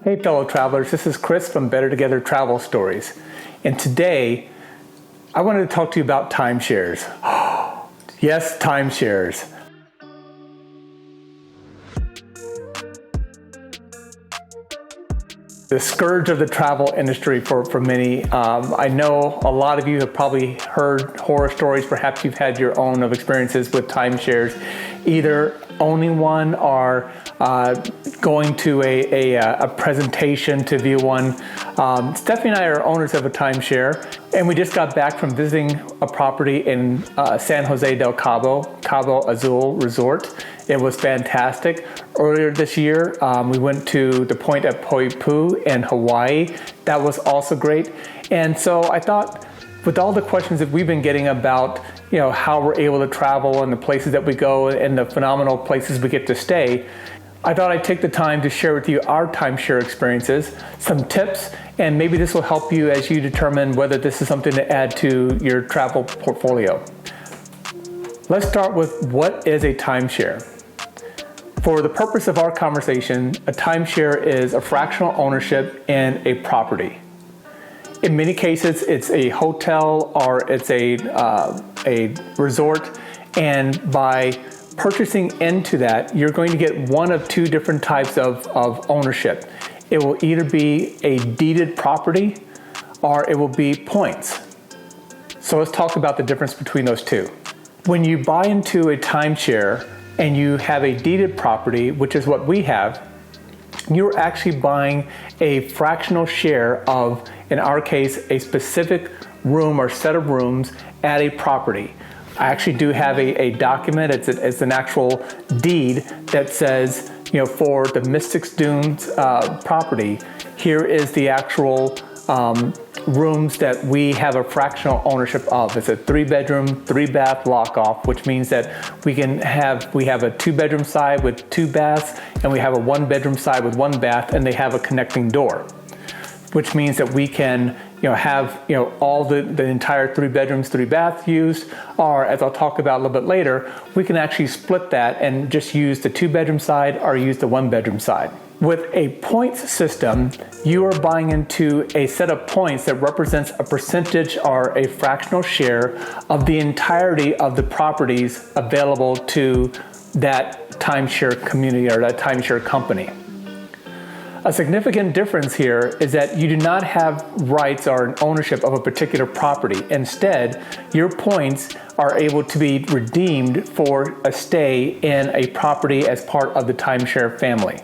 Hey fellow travelers, this is Chris from Better Together Travel Stories. And today, I wanted to talk to you about timeshares. Yes, timeshares. The scourge of the travel industry for many. I know a lot of you have probably heard horror stories. Perhaps you've had your own of experiences with timeshares, either owning one or going to a presentation to view one. Stephanie and I are owners of a timeshare, and we just got back from visiting a property in San Jose del Cabo, Cabo Azul Resort. It was fantastic. Earlier this year, we went to the point at Poipu in Hawaii. That was also great. And so I thought, with all the questions that we've been getting about, how we're able to travel and the places that we go and the phenomenal places we get to stay, I thought I'd take the time to share with you our timeshare experiences, some tips, and maybe this will help you as you determine whether this is something to add to your travel portfolio. Let's start with what is a timeshare. For the purpose of our conversation, a timeshare is a fractional ownership in a property. In many cases, it's a hotel or it's a resort, and by purchasing into that, you're going to get one of two different types of ownership. It will either be a deeded property or it will be points. So let's talk about the difference between those two. When you buy into a timeshare and you have a deeded property, which is what we have, you're actually buying a fractional share of, in our case, a specific room or set of rooms at a property. I actually do have a document, it's an actual deed that says, for the Mystics Dunes property, here is the actual rooms that we have a fractional ownership of. It's a 3-bedroom, 3-bath lock-off, which means that we have a 2-bedroom side with 2 baths, and we have a 1-bedroom side with 1 bath, and they have a connecting door, which means that we can have all the entire 3 bedrooms, 3 baths used, or as I'll talk about a little bit later, we can actually split that and just use the 2-bedroom side or use the 1-bedroom side. With a points system, you are buying into a set of points that represents a percentage or a fractional share of the entirety of the properties available to that timeshare community or that timeshare company. A significant difference here is that you do not have rights or an ownership of a particular property. Instead, your points are able to be redeemed for a stay in a property as part of the timeshare family.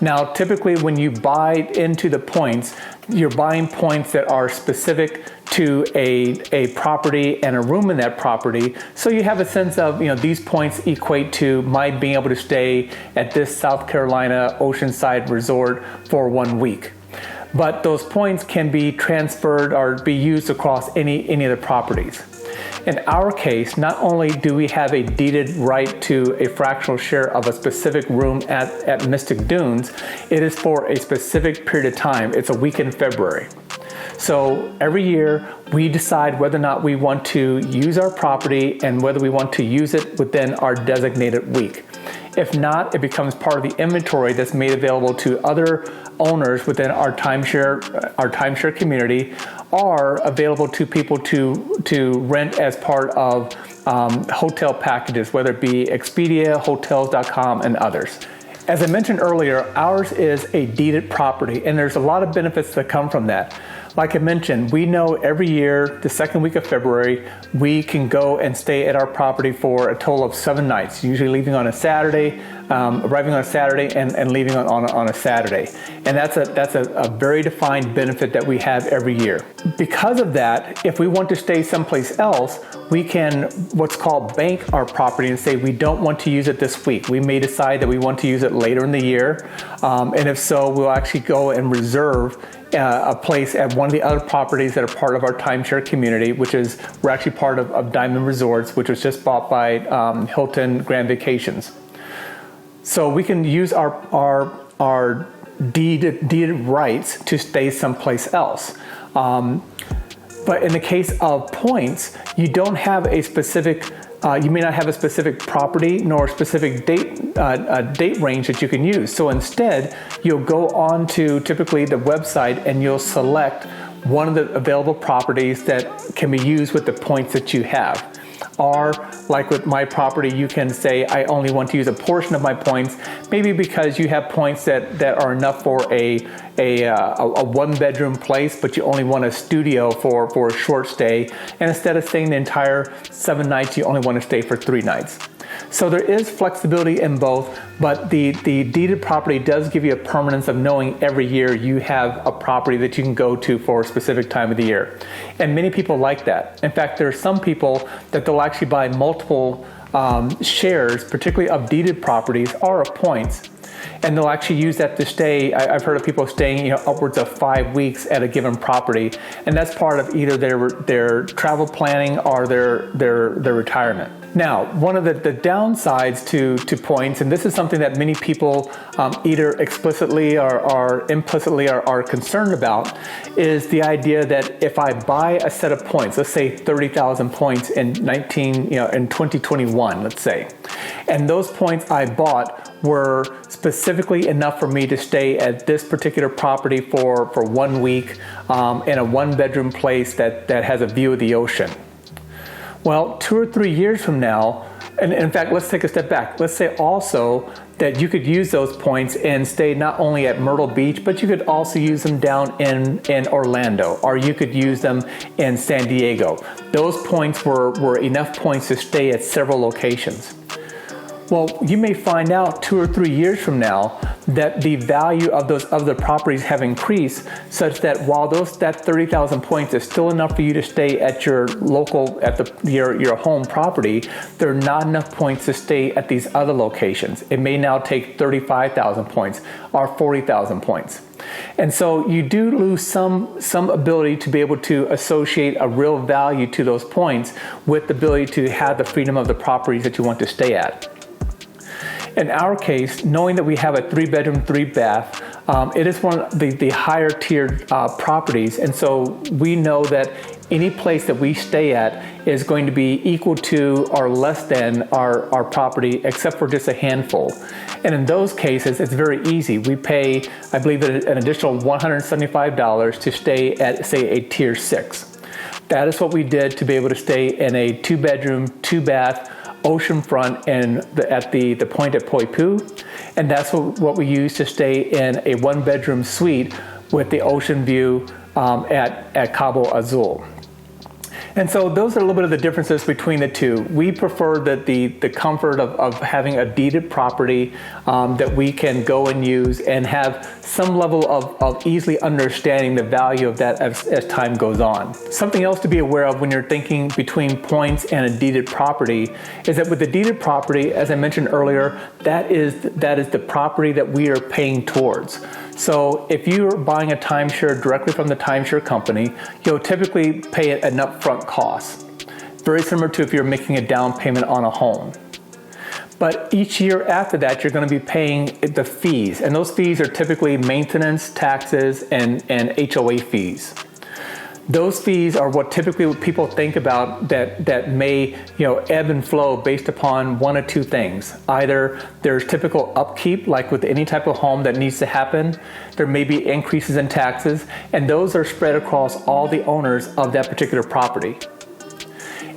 Now, typically when you buy into the points, you're buying points that are specific to a property and a room in that property. So you have a sense of, these points equate to my being able to stay at this South Carolina Oceanside resort for 1 week. But those points can be transferred or be used across any of the properties. In our case, not only do we have a deeded right to a fractional share of a specific room at Mystic Dunes, it is for a specific period of time. It's a week in February. So every year we decide whether or not we want to use our property and whether we want to use it within our designated week. If not, it becomes part of the inventory that's made available to other owners within our timeshare community, or available to people to rent as part of hotel packages, whether it be Expedia, Hotels.com, and others. As I mentioned earlier, ours is a deeded property, and there's a lot of benefits that come from that. Like I mentioned, we know every year, the second week of February, we can go and stay at our property for a total of 7 nights, usually leaving on a Saturday, arriving on a Saturday and leaving on a Saturday. And that's a very defined benefit that we have every year. Because of that, if we want to stay someplace else, we can what's called bank our property and say we don't want to use it this week. We may decide that we want to use it later in the year. And if so, we'll actually go and reserve a place at one of the other properties that are part of our timeshare community, we're actually part of Diamond Resorts, which was just bought by Hilton Grand Vacations. So we can use our deeded rights to stay someplace else. But in the case of points, you don't have a specific you may not have a specific property nor a specific date range that you can use. So instead, you'll go on to typically the website and you'll select one of the available properties that can be used with the points that you have. Or like with my property, you can say, I only want to use a portion of my points, maybe because you have points that are enough for a one-bedroom place, but you only want a studio for a short stay. And instead of staying the entire 7 nights, you only want to stay for 3 nights. So there is flexibility in both, but the deeded property does give you a permanence of knowing every year you have a property that you can go to for a specific time of the year. And many people like that. In fact, there are some people that they'll actually buy multiple shares, particularly of deeded properties or of points, and they'll actually use that to stay. I've heard of people staying, upwards of 5 weeks at a given property, and that's part of either their travel planning or their retirement. Now, one of the downsides to points, and this is something that many people either explicitly or implicitly are concerned about, is the idea that if I buy a set of points, let's say 30,000 points in 2021, let's say, and those points I bought were specifically enough for me to stay at this particular property for 1 week in a one-bedroom place that has a view of the ocean. Well, 2 or 3 years from now, and in fact, let's take a step back. Let's say also that you could use those points and stay not only at Myrtle Beach, but you could also use them down in Orlando, or you could use them in San Diego. Those points were enough points to stay at several locations. Well, you may find out 2 or 3 years from now that the value of those other properties have increased, such that while that 30,000 points is still enough for you to stay at your local, your home property, there are not enough points to stay at these other locations. It may now take 35,000 points or 40,000 points. And so you do lose some ability to be able to associate a real value to those points with the ability to have the freedom of the properties that you want to stay at. In our case, knowing that we have a 3-bedroom, 3-bath, it is one of the higher tiered properties, and so we know that any place that we stay at is going to be equal to or less than our property, except for just a handful. And in those cases, it's very easy. We pay, I believe, an additional $175 to stay at, say, a tier 6. That is what we did to be able to stay in a 2-bedroom, 2-bath, oceanfront at the point at Poipu, and that's what we use to stay in a 1-bedroom suite with the ocean view at Cabo Azul. And so those are a little bit of the differences between the two. We prefer that the comfort of having a deeded property that we can go and use and have some level of easily understanding the value of that as time goes on. Something else to be aware of when you're thinking between points and a deeded property is that with the deeded property, as I mentioned earlier, that is the property that we are paying towards. So if you're buying a timeshare directly from the timeshare company, you'll typically pay an upfront cost. Very similar to if you're making a down payment on a home. But each year after that, you're going to be paying the fees. And those fees are typically maintenance, taxes, and HOA fees. Those fees are what typically people think about that may ebb and flow based upon one of two things. Either there's typical upkeep, like with any type of home that needs to happen. There may be increases in taxes, and those are spread across all the owners of that particular property.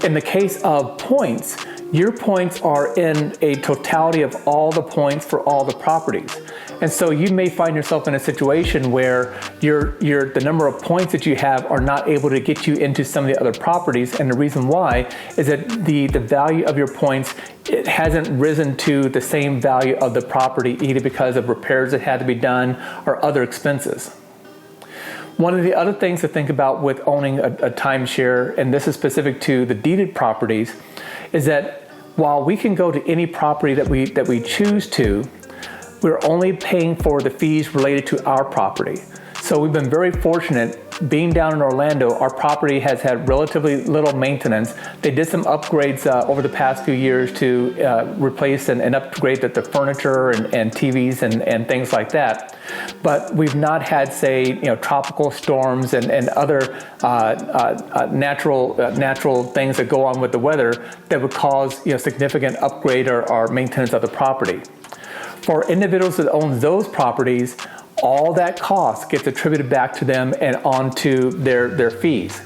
In the case of points, your points are in a totality of all the points for all the properties. And so you may find yourself in a situation where the number of points that you have are not able to get you into some of the other properties. And the reason why is that the value of your points, it hasn't risen to the same value of the property, either because of repairs that had to be done or other expenses. One of the other things to think about with owning a timeshare, and this is specific to the deeded properties, is that while we can go to any property that we choose to, we're only paying for the fees related to our property. So we've been very fortunate being down in Orlando, our property has had relatively little maintenance. They did some upgrades over the past few years to replace and upgrade the furniture and TVs and things like that. But we've not had, say, tropical storms and other natural things that go on with the weather that would cause significant upgrade or maintenance of the property. For individuals that own those properties, all that cost gets attributed back to them and onto their fees.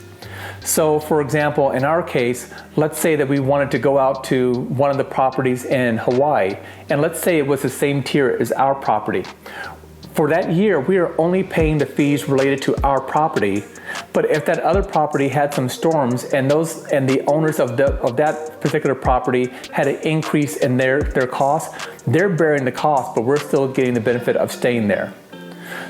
So for example, in our case, let's say that we wanted to go out to one of the properties in Hawaii, and let's say it was the same tier as our property. For that year, we are only paying the fees related to our property, but if that other property had some storms and the owners of that particular property had an increase in their costs, they're bearing the cost, but we're still getting the benefit of staying there.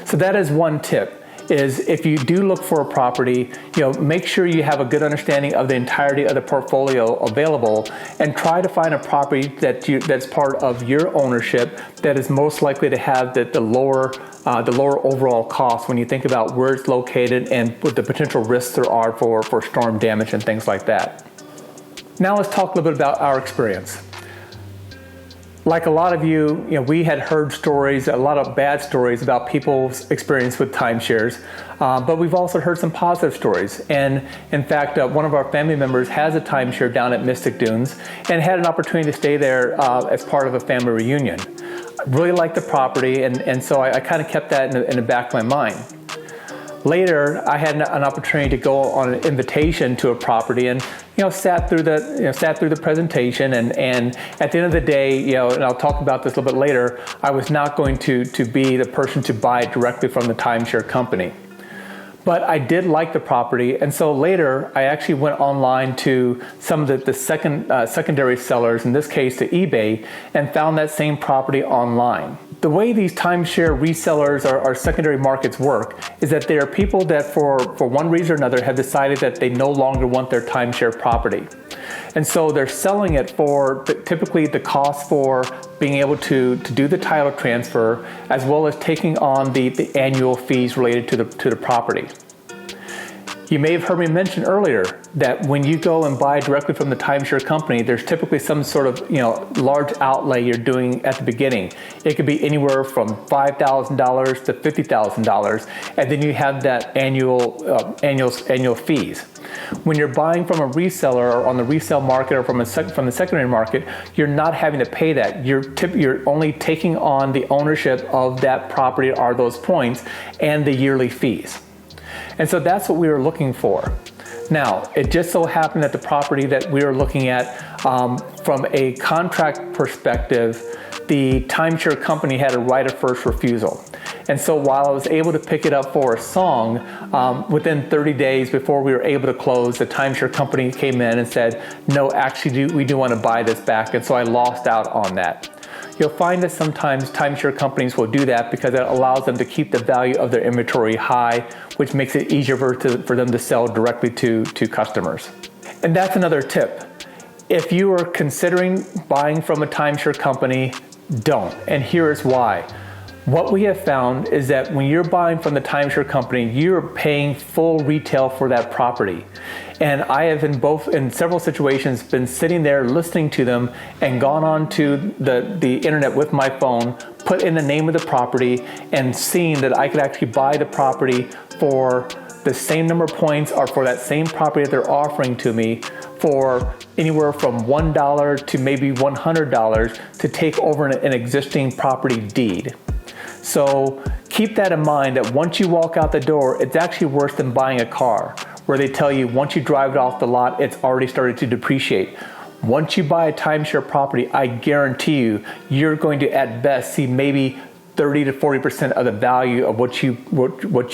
So that is one tip, is if you do look for a property, make sure you have a good understanding of the entirety of the portfolio available, and try to find a property that's part of your ownership that is most likely to have the lower overall cost when you think about where it's located and what the potential risks there are for storm damage and things like that. Now let's talk a little bit about our experience. Like a lot of you, we had heard stories, a lot of bad stories about people's experience with timeshares, but we've also heard some positive stories. And in fact, one of our family members has a timeshare down at Mystic Dunes and had an opportunity to stay there as part of a family reunion. Really liked the property, and so I kind of kept that in the back of my mind. Later, I had an opportunity to go on an invitation to a property, and sat through the presentation, and at the end of the day, and I'll talk about this a little bit later, I was not going to be the person to buy it directly from the timeshare company. But I did like the property, and so later I actually went online to some of the secondary sellers, in this case to eBay, and found that same property online. The way these timeshare resellers or secondary markets work is that there are people that for one reason or another have decided that they no longer want their timeshare property. And so they're selling it for typically the cost for being able to do the title transfer, as well as taking on the annual fees related to the property. You may have heard me mention earlier that when you go and buy directly from the timeshare company, there's typically some sort of large outlay you're doing at the beginning. It could be anywhere from $5,000 to $50,000, and then you have that annual fees. When you're buying from a reseller or on the resale market or from the secondary market, you're not having to pay that. You're only taking on the ownership of that property or those points and the yearly fees. And so that's what we were looking for. Now, it just so happened that the property that we were looking at, from a contract perspective, the timeshare company had a right of first refusal. And so while I was able to pick it up for a song, within 30 days before we were able to close, the timeshare company came in and said, no, actually we do want to buy this back. And so I lost out on that. You'll find that sometimes timeshare companies will do that because it allows them to keep the value of their inventory high, which makes it easier for them to sell directly to customers. And that's another tip. If you are considering buying from a timeshare company, don't. And here is why. What we have found is that when you're buying from the timeshare company, you're paying full retail for that property. And I have in several situations been sitting there listening to them and gone on to the internet with my phone, put in the name of the property, and seen that I could actually buy the property for the same number of points or for that same property that they're offering to me for anywhere from $1 to maybe $100 to take over an existing property deed. So keep that in mind, that once you walk out the door, it's actually worse than buying a car, where they tell you once you drive it off the lot, it's already started to depreciate. Once you buy a timeshare property, I guarantee you're going to at best see maybe 30 to 40% of the value of what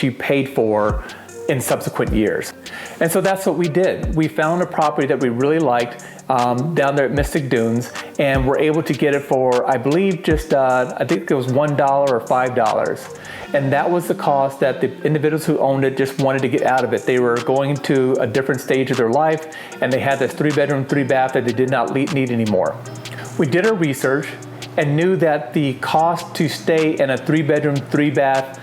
you paid for in subsequent years. And so that's what we did. We found a property that we really liked down there at Mystic Dunes, and we're able to get it for, I believe, just I think it was $1 or $5. And that was the cost that the individuals who owned it just wanted to get out of it. They were going to a different stage of their life, and they had this 3-bedroom, 3-bath that they did not need anymore. We did our research and knew that the cost to stay in a 3-bedroom, 3-bath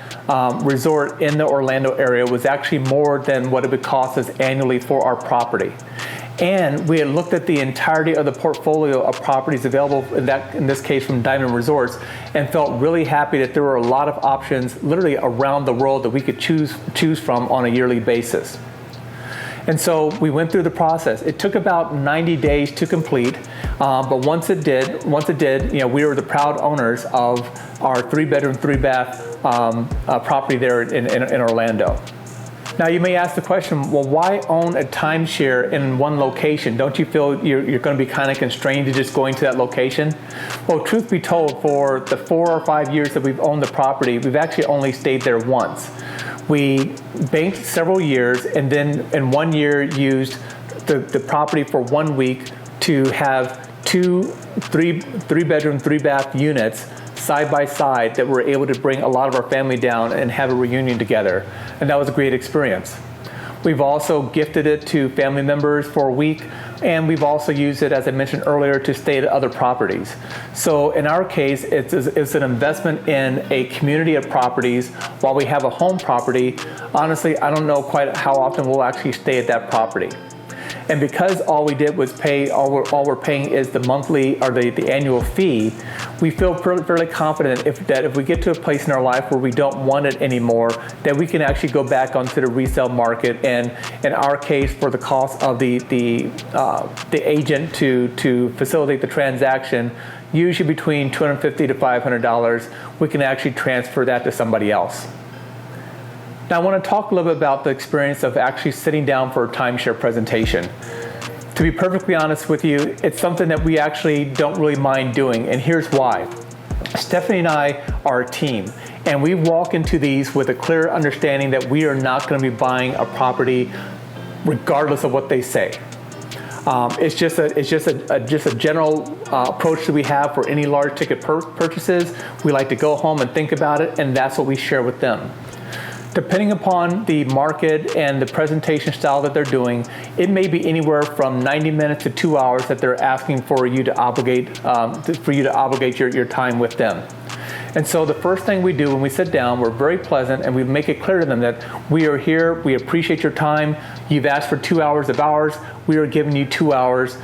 resort in the Orlando area was actually more than what it would cost us annually for our property. And we had looked at the entirety of the portfolio of properties available, in this case from Diamond Resorts, and felt really happy that there were a lot of options literally around the world that we could choose from on a yearly basis. And so we went through the process. It took about 90 days to complete, but once it did, we were the proud owners of our 3-bedroom, 3-bath property there in Orlando. Now you may ask the question, well, why own a timeshare in one location? Don't you feel you're going to be kind of constrained to just going to that location? Well, truth be told, for the 4 or 5 years that we've owned the property, we've actually only stayed there once. We banked several years and then in 1 year used the property for 1 week to have 2 3-bedroom, 3-bath units side by side that were able to bring a lot of our family down and have a reunion together. And that was a great experience. We've also gifted it to family members for a week, and we've also used it, as I mentioned earlier, to stay at other properties. So in our case, it's an investment in a community of properties. While we have a home property, honestly, I don't know quite how often we'll actually stay at that property. And because all we did was pay, all we're paying is the monthly or the annual fee, we feel fairly confident that if we get to a place in our life where we don't want it anymore, that we can actually go back onto the resale market. And in our case, for the cost of the agent to facilitate the transaction, usually between $250 to $500, we can actually transfer that to somebody else. Now I want to talk a little bit about the experience of actually sitting down for a timeshare presentation. To be perfectly honest with you, it's something that we actually don't really mind doing, and here's why. Stephanie and I are a team, and we walk into these with a clear understanding that we are not going to be buying a property regardless of what they say. It's just a general approach that we have for any large ticket purchases. We like to go home and think about it, and that's what we share with them. Depending upon the market and the presentation style that they're doing, it may be anywhere from 90 minutes to 2 hours that they're asking for you to obligate your time with them. And so the first thing we do when we sit down, we're very pleasant and we make it clear to them that we are here, we appreciate your time, you've asked for 2 hours of ours, we are giving you 2 hours,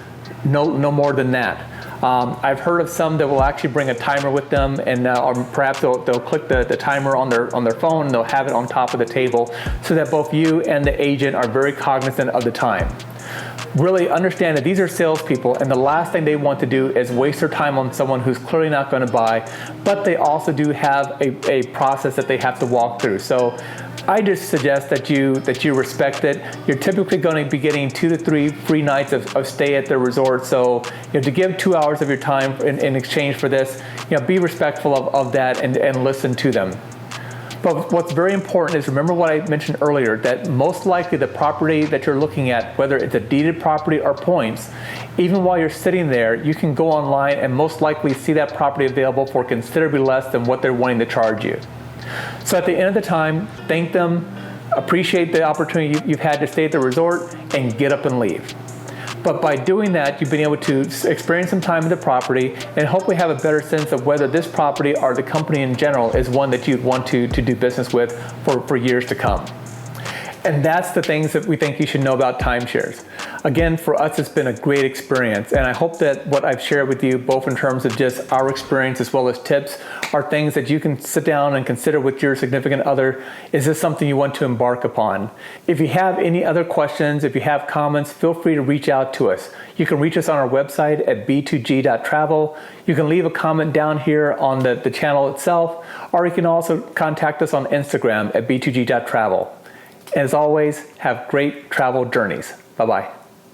no more than that. I've heard of some that will actually bring a timer with them, and or perhaps they'll click the timer on their phone and they'll have it on top of the table so that both you and the agent are very cognizant of the time. Really understand that these are salespeople, and the last thing they want to do is waste their time on someone who's clearly not going to buy, but they also do have a process that they have to walk through. So I just suggest that you respect it. You're typically going to be getting 2 to 3 free nights of stay at the resort. So to give 2 hours of your time in exchange for this, be respectful of that and listen to them. But what's very important is remember what I mentioned earlier, that most likely the property that you're looking at, whether it's a deeded property or points, even while you're sitting there, you can go online and most likely see that property available for considerably less than what they're wanting to charge you. So at the end of the time, thank them, appreciate the opportunity you've had to stay at the resort, and get up and leave. But by doing that, you've been able to experience some time at the property and hopefully have a better sense of whether this property or the company in general is one that you'd want to do business with for years to come. And that's the things that we think you should know about timeshares. Again, for us, it's been a great experience, and I hope that what I've shared with you, both in terms of just our experience as well as tips, are things that you can sit down and consider with your significant other. Is this something you want to embark upon? If you have any other questions, if you have comments, feel free to reach out to us. You can reach us on our website at b2g.travel. You can leave a comment down here on the channel itself, or you can also contact us on Instagram at b2g.travel. As always, have great travel journeys. Bye-bye.